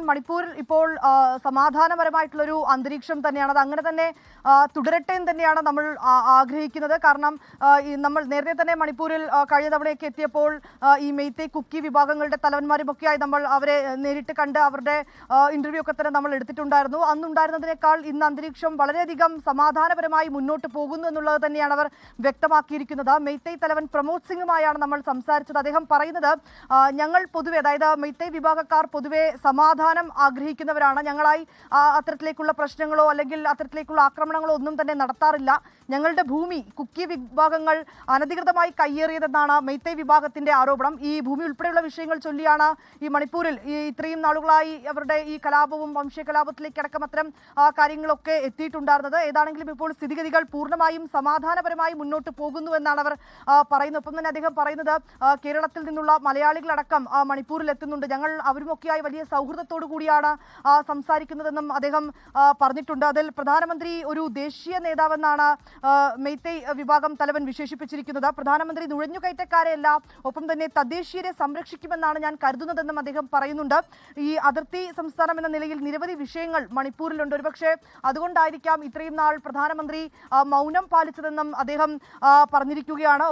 മണിപ്പൂരിൽ ഇപ്പോൾ സമാധാനപരമായിട്ടുള്ളൊരു അന്തരീക്ഷം തന്നെയാണ്. അത് അങ്ങനെ തന്നെ തുടരട്ടെ എന്ന് തന്നെയാണ് നമ്മൾ ആഗ്രഹിക്കുന്നത്. കാരണം നമ്മൾ നേരത്തെ തന്നെ മണിപ്പൂരിൽ കഴിഞ്ഞ തവണയൊക്കെ എത്തിയപ്പോൾ ഈ മെയ്തേ കുക്കി വിഭാഗങ്ങളുടെ തലവന്മാരുമൊക്കെയായി നമ്മൾ അവരെ നേരിട്ട് കണ്ട് അവരുടെ ഇന്റർവ്യൂ ഒക്കെ തന്നെ നമ്മൾ എടുത്തിട്ടുണ്ടായിരുന്നു. അന്നുണ്ടായിരുന്നതിനേക്കാൾ ഇന്ന് അന്തരീക്ഷം വളരെയധികം സമാധാനപരമായി മുന്നോട്ട് പോകുന്നു എന്നുള്ളത് തന്നെയാണ് അവർ വ്യക്തമാക്കിയിരിക്കുന്നത്. മെയ്തേ തലവൻ പ്രമോദ് സിംഗുമായാണ് നമ്മൾ സംസാരിച്ചത്. അദ്ദേഹം പറയുന്നത്, ഞങ്ങൾ പൊതുവെ, അതായത് മെയ്തേ വിഭാഗക്കാർ പൊതുവെ സമാധാനം ആഗ്രഹിക്കുന്നവരാണ്. ഞങ്ങളായി അത്തരത്തിലേക്കുള്ള പ്രശ്നങ്ങളോ അല്ലെങ്കിൽ അത്തരത്തിലേക്കുള്ള ആക്രമണങ്ങളോ ഒന്നും തന്നെ നടത്താറില്ല. ഞങ്ങളുടെ ഭൂമി കുക്കി വിഭാഗങ്ങൾ അനധികൃതമായി കയ്യേറിയതെന്നാണ് മെയ്തേ വിഭാഗത്തിന്റെ ആരോപണം. ഈ ഭൂമി ഉൾപ്പെടെയുള്ള വിഷയങ്ങൾ ചൊല്ലിയാണ് ഈ മണിപ്പൂരിൽ ഇത്രയും നാളുകളായി അവരുടെ ഈ കലാപവും വംശീയ കലാപത്തിലേക്ക് അടക്കം അത്തരം കാര്യങ്ങളൊക്കെ എത്തിയിട്ടുണ്ടായിരുന്നത്. ഏതാണെങ്കിലും ഇപ്പോൾ സ്ഥിതിഗതികൾ പൂർണ്ണമായും സമാധാനപരമായി മുന്നോട്ട് പോകുന്നു എന്നാണ് അവർ പറയുന്നത്. ഒപ്പം തന്നെ അദ്ദേഹം പറയുന്നത്, കേരളത്തിൽ നിന്നുള്ള മലയാളികളടക്കം മണിപ്പൂരിൽ എത്തുന്നുണ്ട്. ഞങ്ങൾ അവരുമൊക്കെയായി വലിയ സൗഹൃദത്തോടു കൂടിയാണ് സംസാരിക്കുന്നതെന്നും അദ്ദേഹം പറഞ്ഞിട്ടുണ്ട്. അതിൽ പ്രധാനമന്ത്രി ഒരു ദേശീയ നേതാവെന്നാണ് മെയ്തേ വിഭാഗം തലവൻ വിശേഷിപ്പിച്ചിരിക്കുന്നത്. പ്രധാനമന്ത്രി നുഴഞ്ഞുകയറ്റക്കാരെയല്ല, ഒപ്പം തന്നെ തദ്ദേശീയരെ സംരക്ഷിക്കുമെന്നാണ് ഞാൻ കരുതുന്നതെന്നും അദ്ദേഹം പറയുന്നുണ്ട്. ഈ അതിർത്തി സംസ്ഥാനം എന്ന നിലയിൽ നിരവധി വിഷയങ്ങൾ മണിപ്പൂരിലുണ്ട്. ഒരുപക്ഷെ അതുകൊണ്ടായിരിക്കാം ഇത്രയും നാൾ പ്രധാനമന്ത്രി മൗനം പാലിച്ചതെന്നും അദ്ദേഹം പറഞ്ഞിരിക്കുകയാണ്.